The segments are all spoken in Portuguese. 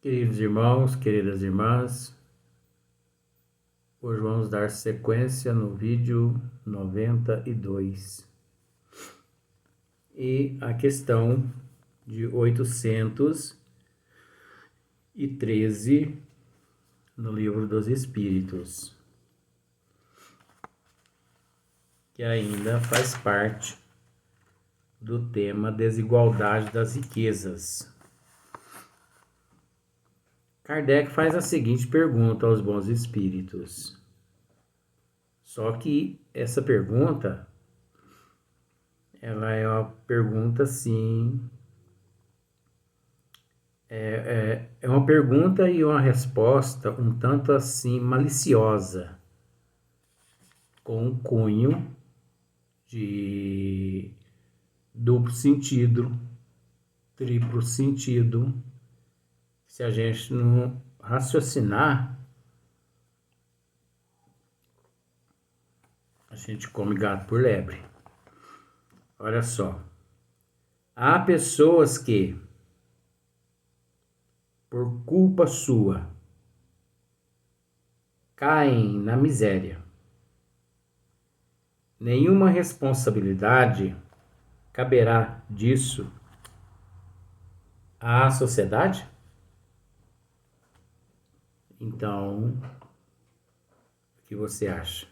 Queridos irmãos, queridas irmãs, hoje vamos dar sequência no vídeo 92 e a questão de 813 no Livro dos Espíritos, que ainda faz parte do tema desigualdade das riquezas. Kardec faz a seguinte pergunta aos bons espíritos. Só que essa pergunta, ela é uma pergunta assim, é uma pergunta e uma resposta um tanto assim maliciosa, com um cunho de duplo sentido, triplo sentido. Se a gente não raciocinar, a gente come gato por lebre. Olha só. Há pessoas que, por culpa sua, caem na miséria. Nenhuma responsabilidade caberá disso à sociedade? Então, o que você acha?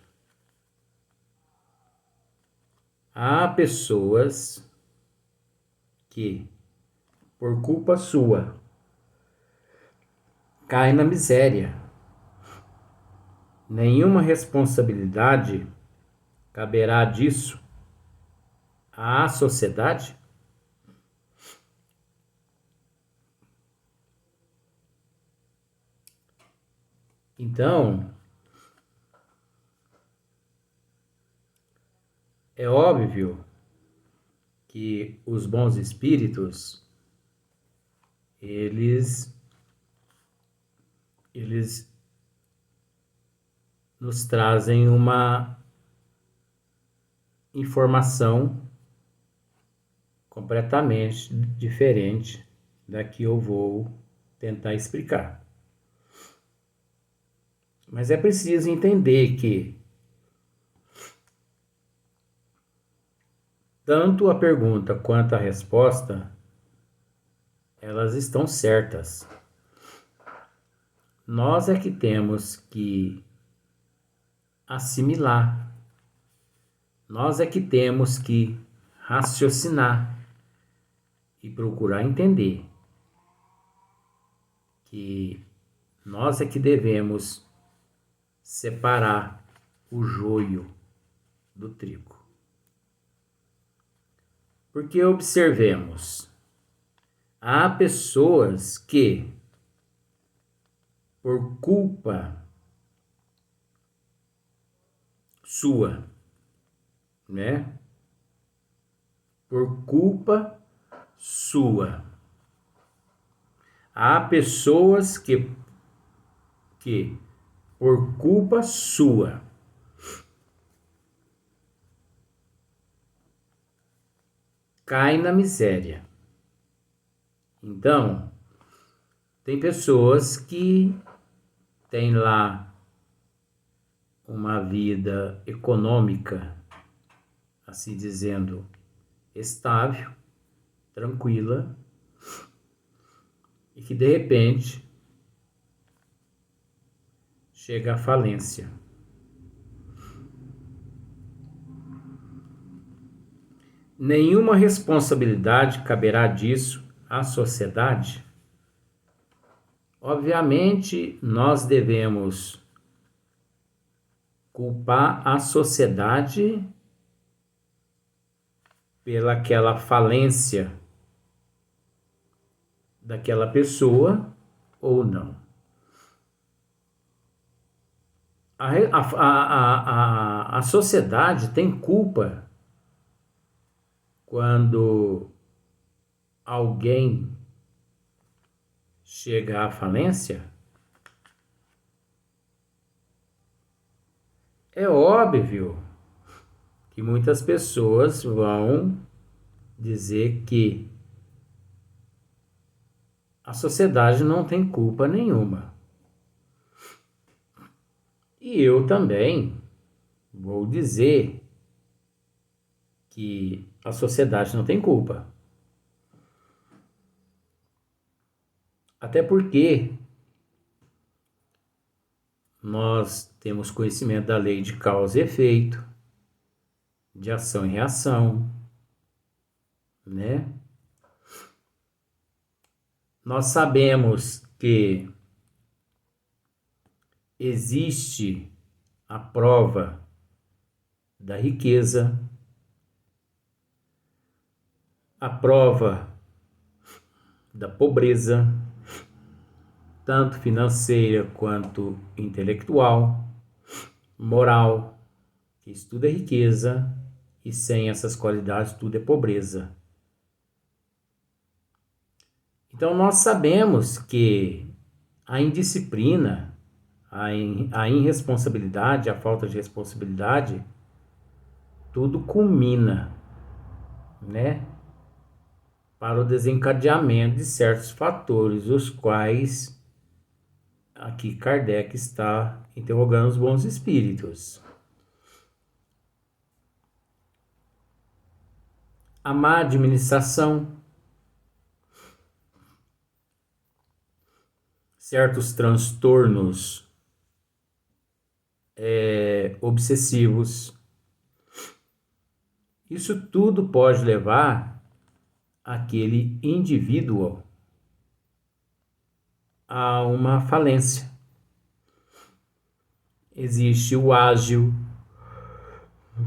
Há pessoas que, por culpa sua, caem na miséria. Nenhuma responsabilidade caberá disso à sociedade? Então, é óbvio que os bons espíritos, eles nos trazem uma informação completamente diferente da que eu vou tentar explicar. Mas é preciso entender que tanto a pergunta quanto a resposta, elas estão certas. Nós é que temos que assimilar. Nós é que temos que raciocinar e procurar entender que nós é que devemos separar o joio do trigo. Porque observemos, há pessoas que, por culpa sua, né? Por culpa sua. Há pessoas que por culpa sua, caem na miséria. Então, tem pessoas que têm lá uma vida econômica, assim dizendo, estável, tranquila, e que de repente chega à falência. Nenhuma responsabilidade caberá disso à sociedade? Obviamente, nós devemos culpar a sociedade pelaquela falência daquela pessoa ou não. A sociedade tem culpa quando alguém chega à falência? É óbvio que muitas pessoas vão dizer que a sociedade não tem culpa nenhuma. E eu também vou dizer que a sociedade não tem culpa. Até porque nós temos conhecimento da lei de causa e efeito, de ação e reação, né? Nós sabemos que existe a prova da riqueza, a prova da pobreza, tanto financeira quanto intelectual, moral, que isso tudo é riqueza, e sem essas qualidades tudo é pobreza. Então nós sabemos que a indisciplina, a irresponsabilidade, a falta de responsabilidade, tudo culmina, né, para o desencadeamento de certos fatores, os quais aqui Kardec está interrogando os bons espíritos. A má administração, certos transtornos obsessivos, isso tudo pode levar aquele indivíduo a uma falência. Existe o ágil,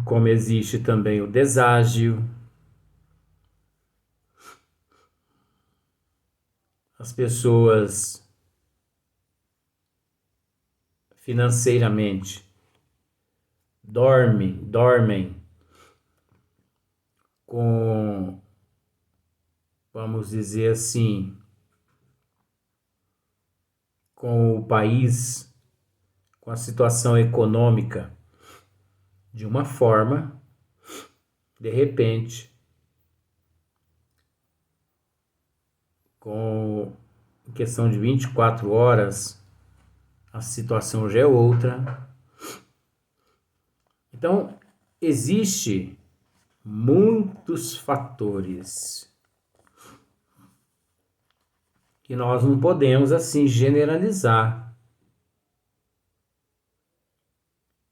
como existe também o deságil. As pessoas financeiramente dormem com, vamos dizer assim, com o país, com a situação econômica de uma forma, de repente, com questão de 24 horas, a situação já é outra. Então, existe muitos fatores que nós não podemos assim generalizar.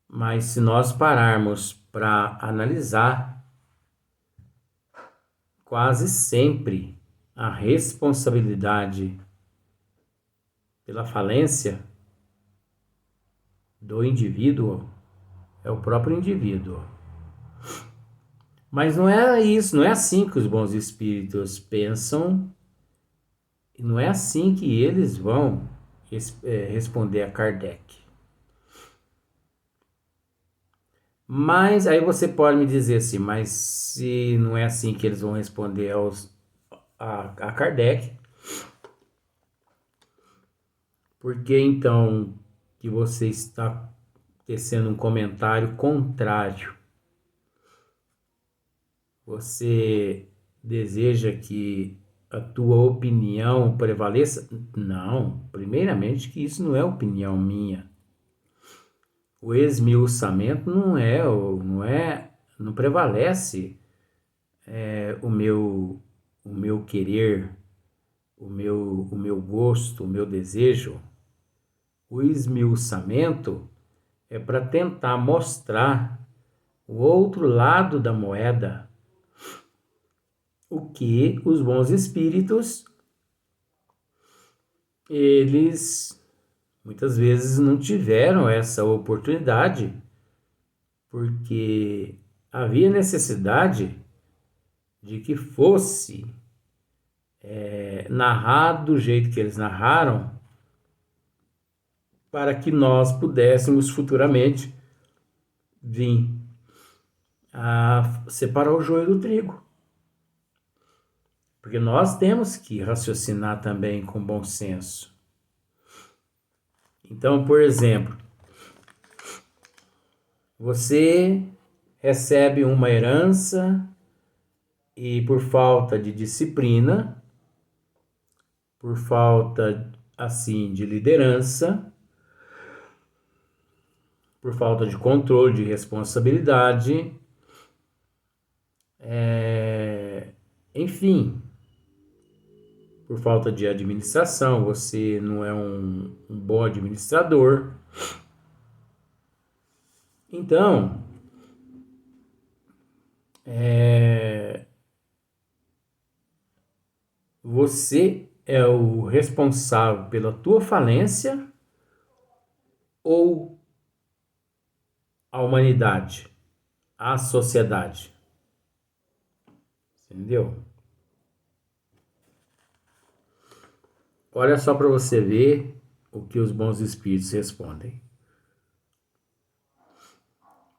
Mas se nós pararmos para analisar, quase sempre a responsabilidade pela falência do indivíduo é o próprio indivíduo. Mas não é isso, não é assim que os bons espíritos pensam, e não é assim que eles vão responder a Kardec. Mas aí você pode me dizer assim, mas se não é assim que eles vão responder a Kardec, por que então que você está tecendo um comentário contrário? Você deseja que a tua opinião prevaleça? Não, primeiramente que isso não é opinião minha. O esmiuçamento não prevalece o meu querer, o meu gosto, o meu desejo. O esmiuçamento é para tentar mostrar o outro lado da moeda, o que os bons espíritos, eles muitas vezes não tiveram essa oportunidade, porque havia necessidade de que fosse narrado do jeito que eles narraram, para que nós pudéssemos futuramente vir a separar o joio do trigo. Porque nós temos que raciocinar também com bom senso. Então, por exemplo, você recebe uma herança e por falta de disciplina, por falta, assim, de liderança, por falta de controle, de responsabilidade, enfim, por falta de administração, você não é um bom administrador. Então, você é o responsável pela tua falência ou a humanidade, a sociedade? Entendeu? Olha só para você ver o que os bons espíritos respondem.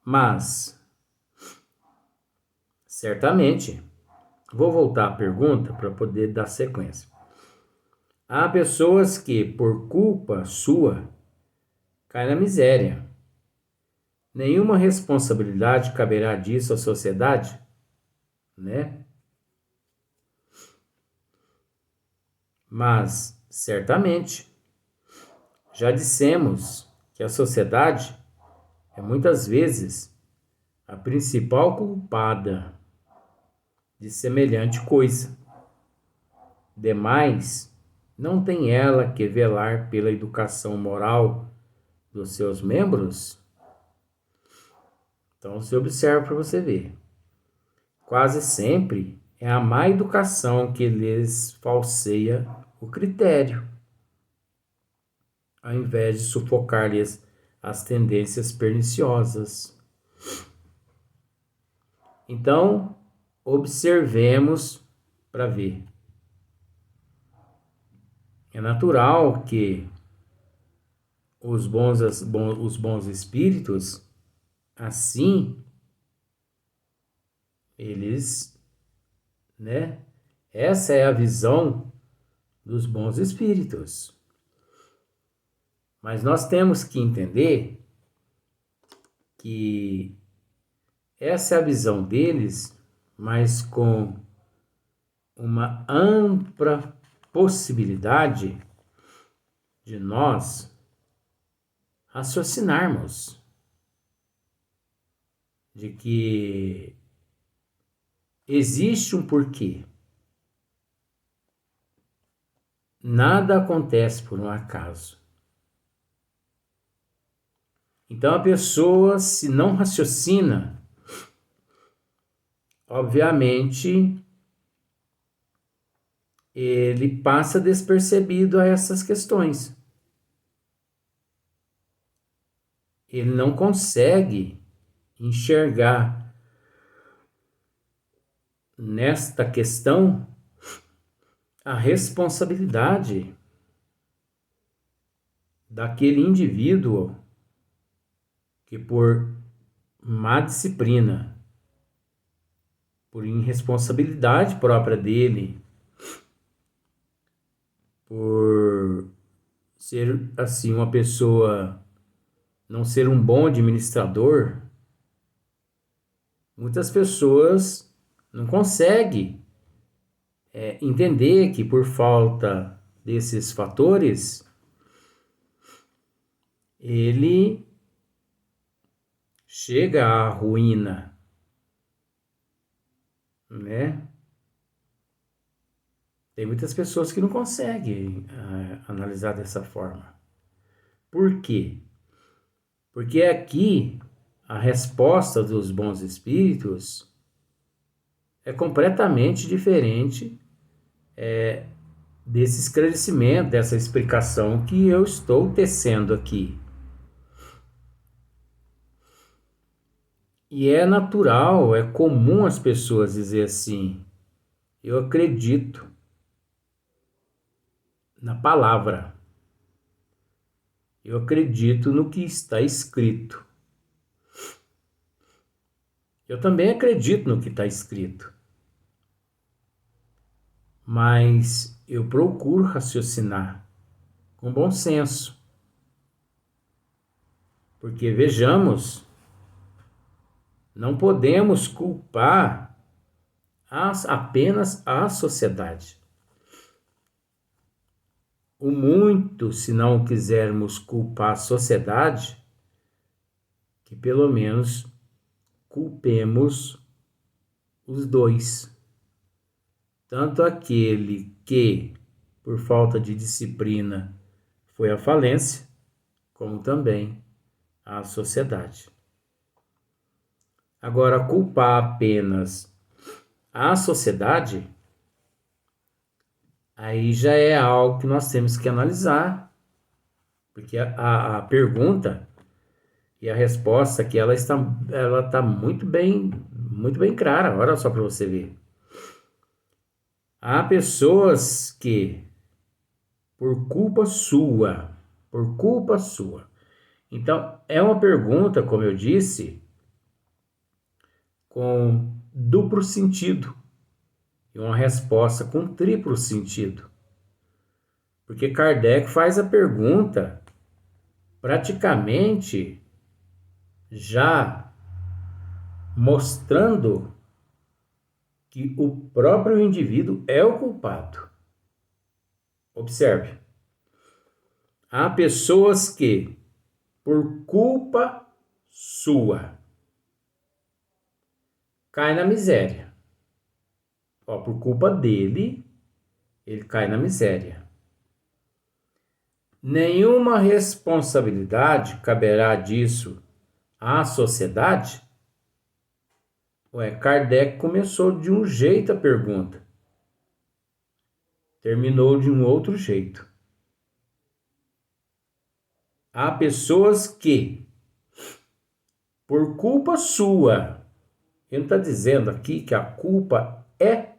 Mas, certamente, vou voltar à pergunta para poder dar sequência. Há pessoas que, por culpa sua, caem na miséria. Nenhuma responsabilidade caberá disso à sociedade, né? Mas, certamente, já dissemos que a sociedade é muitas vezes a principal culpada de semelhante coisa. Demais, não tem ela que velar pela educação moral dos seus membros? Então, se observa para você ver. Quase sempre é a má educação que lhes falseia o critério, ao invés de sufocar-lhes as tendências perniciosas. Então, observemos para ver. É natural que os bons espíritos, assim, eles, né? Essa é a visão dos bons espíritos. Mas nós temos que entender que essa é a visão deles, mas com uma ampla possibilidade de nós raciocinarmos de que existe um porquê. Nada acontece por um acaso. Então a pessoa, se não raciocina, obviamente ele passa despercebido a essas questões. Ele não consegue enxergar nesta questão a responsabilidade daquele indivíduo que, por má disciplina, por irresponsabilidade própria dele, por ser assim uma pessoa, não ser um bom administrador, muitas pessoas não conseguem entender que, por falta desses fatores, ele chega à ruína, né? Tem muitas pessoas que não conseguem analisar dessa forma. Por quê? Porque aqui a resposta dos bons espíritos é completamente diferente desse esclarecimento, dessa explicação que eu estou tecendo aqui. E é natural, é comum as pessoas dizer assim: eu acredito na palavra, eu acredito no que está escrito. Eu também acredito no que está escrito, mas eu procuro raciocinar com bom senso, porque vejamos, não podemos culpar apenas a sociedade. o muito, se não quisermos culpar a sociedade, que pelo menos culpemos os dois. Tanto aquele que, por falta de disciplina, foi à falência, como também a sociedade. Agora, culpar apenas a sociedade, aí já é algo que nós temos que analisar, porque a pergunta e a resposta que ela está muito bem clara. Olha só para você ver. Há pessoas que, por culpa sua, então é uma pergunta, como eu disse, com duplo sentido e uma resposta com triplo sentido. Porque Kardec faz a pergunta praticamente já mostrando que o próprio indivíduo é o culpado. Observe. Há pessoas que, por culpa sua, caem na miséria. Por culpa dele, ele cai na miséria. Nenhuma responsabilidade caberá disso à sociedade? Kardec começou de um jeito a pergunta, terminou de um outro jeito. Há pessoas que, por culpa sua, ele não está dizendo aqui que a culpa é,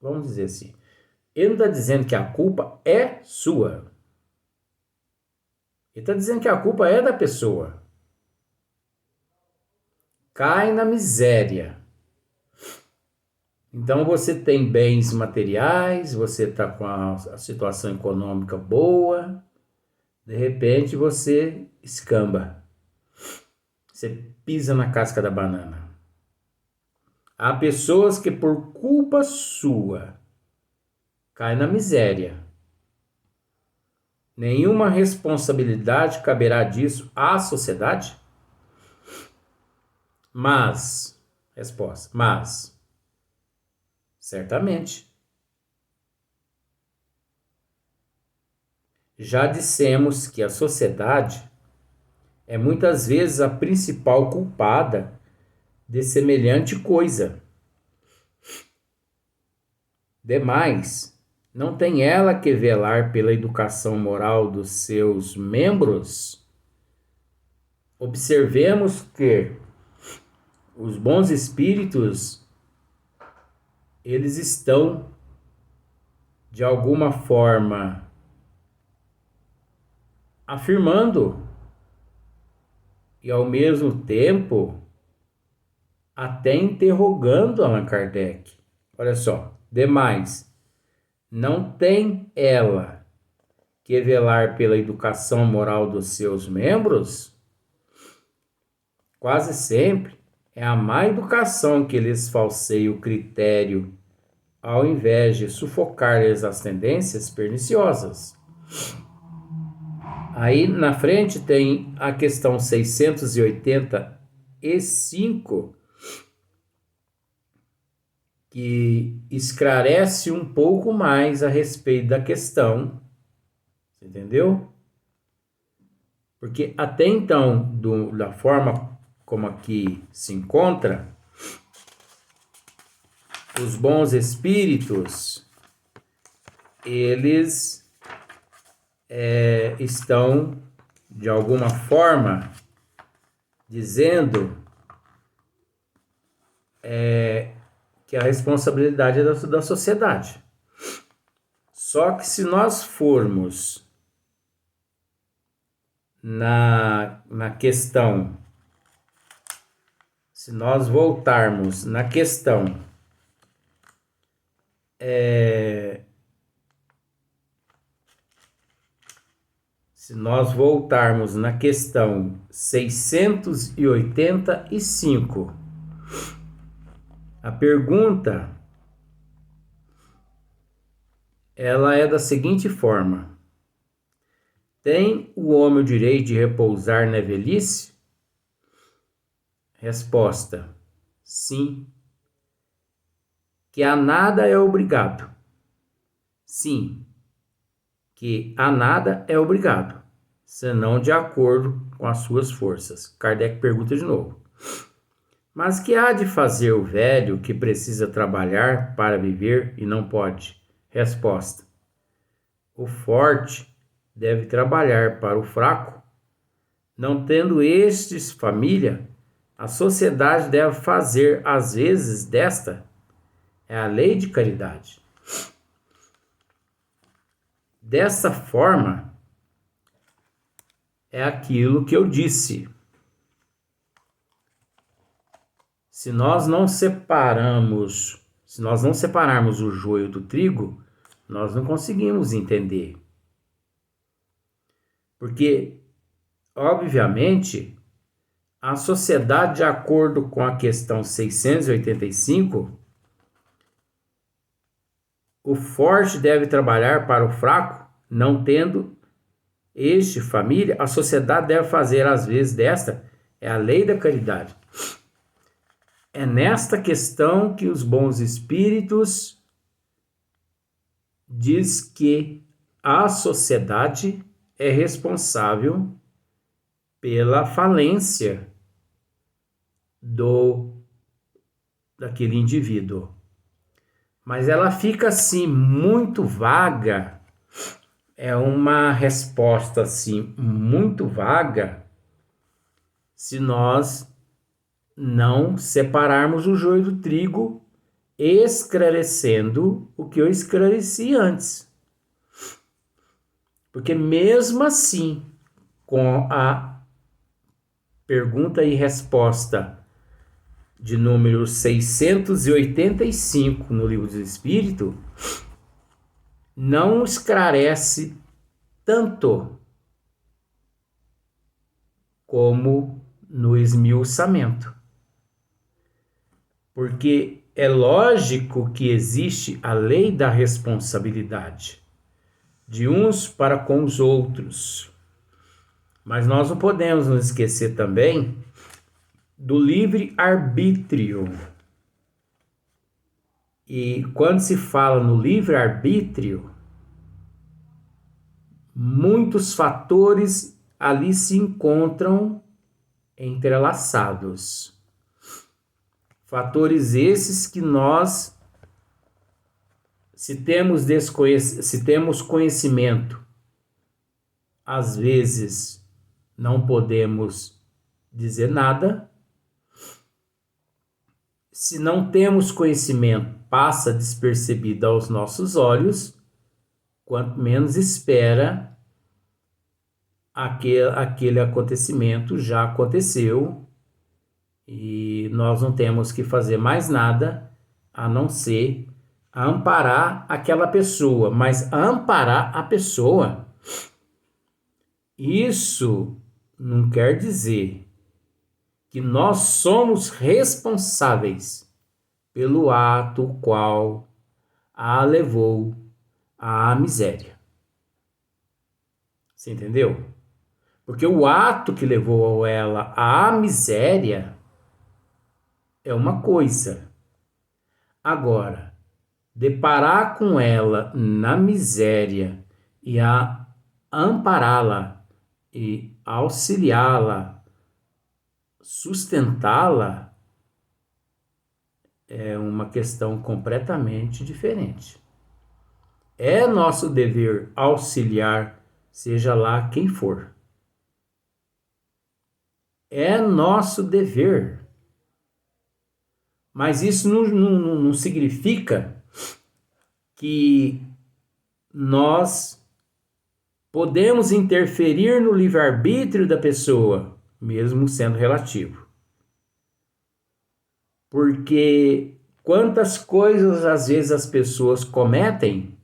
vamos dizer assim, ele não está dizendo que a culpa é sua. Ele está dizendo que a culpa é da pessoa. Cai na miséria. Então você tem bens materiais, você está com a situação econômica boa, de repente você escamba. Você pisa na casca da banana. Há pessoas que por culpa sua caem na miséria. Nenhuma responsabilidade caberá disso à sociedade? Mas, certamente. Já dissemos que a sociedade é muitas vezes a principal culpada de semelhante coisa. Demais, não tem ela que velar pela educação moral dos seus membros? Observemos que os bons espíritos, eles estão, de alguma forma, afirmando e, ao mesmo tempo, até interrogando Allan Kardec. Olha só, demais, não tem ela que velar pela educação moral dos seus membros? Quase sempre é a má educação que lhes falseia o critério, ao invés de sufocar-lhes as tendências perniciosas. Aí na frente tem a questão 685, que esclarece um pouco mais a respeito da questão, entendeu? Porque até então, da forma como aqui se encontra, os bons espíritos, eles estão, de alguma forma, dizendo que a responsabilidade é da sociedade. Só que se nós formos na questão, se nós voltarmos na questão se nós voltarmos na questão 685, a pergunta ela é da seguinte forma: Tem o homem o direito de repousar na velhice? Resposta: sim. Que a nada é obrigado. Sim, que a nada é obrigado, senão de acordo com as suas forças. Kardec pergunta de novo. Mas que há de fazer o velho que precisa trabalhar para viver e não pode? Resposta: o forte deve trabalhar para o fraco. Não tendo estes família, a sociedade deve fazer às vezes desta. É a lei de caridade. Dessa forma, é aquilo que eu disse. Se nós não separarmos o joio do trigo, nós não conseguimos entender. Porque, obviamente, a sociedade, de acordo com a questão 685, o forte deve trabalhar para o fraco, não tendo este família, a sociedade deve fazer às vezes desta, é a lei da caridade. É nesta questão que os bons espíritos diz que a sociedade é responsável pela falência daquele indivíduo. Mas ela fica assim muito vaga, é uma resposta assim muito vaga se nós não separarmos o joio do trigo, esclarecendo o que eu esclareci antes. Porque mesmo assim, com a pergunta e resposta de número 685 no Livro dos Espíritos, não esclarece tanto como no esmiuçamento. Porque é lógico que existe a lei da responsabilidade de uns para com os outros. Mas nós não podemos nos esquecer também do livre-arbítrio. E quando se fala no livre-arbítrio, muitos fatores ali se encontram entrelaçados. Fatores esses que nós, se temos conhecimento, às vezes não podemos dizer nada. Se não temos conhecimento, passa despercebido aos nossos olhos, quanto menos espera, aquele acontecimento já aconteceu e nós não temos que fazer mais nada a não ser amparar aquela pessoa. Mas amparar a pessoa, isso não quer dizer que nós somos responsáveis pelo ato qual a levou à miséria. Você entendeu? Porque o ato que levou ela à miséria é uma coisa. Agora, deparar com ela na miséria e a ampará-la e auxiliá-la, sustentá-la, é uma questão completamente diferente. É nosso dever auxiliar, seja lá quem for. É nosso dever. Mas isso não significa que nós podemos interferir no livre-arbítrio da pessoa, mesmo sendo relativo. Porque quantas coisas às vezes as pessoas cometem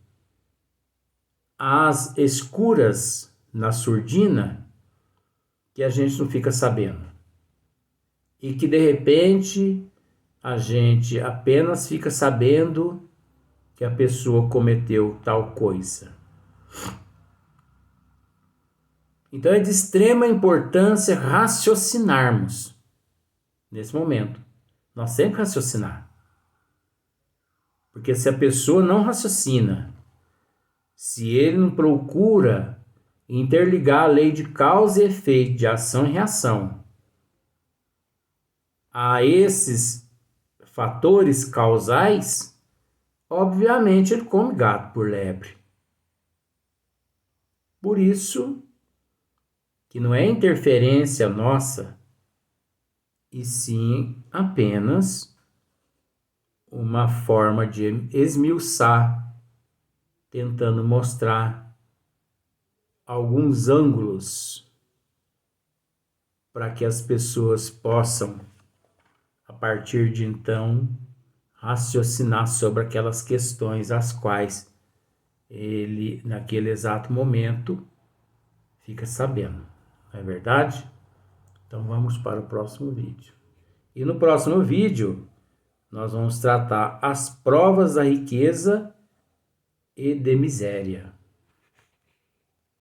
às escuras, na surdina, que a gente não fica sabendo. E que de repente a gente apenas fica sabendo que a pessoa cometeu tal coisa. Então é de extrema importância raciocinarmos nesse momento. Nós sempre raciocinar. Porque se a pessoa não raciocina, se ele não procura interligar a lei de causa e efeito, de ação e reação, a esses fatores causais, obviamente ele come gato por lebre. Por isso que não é interferência nossa, e sim apenas uma forma de esmiuçar, tentando mostrar alguns ângulos para que as pessoas possam, a partir de então, raciocinar sobre aquelas questões as quais ele, naquele exato momento, fica sabendo. Não é verdade? Então vamos para o próximo vídeo. E no próximo vídeo, nós vamos tratar as provas da riqueza e de miséria.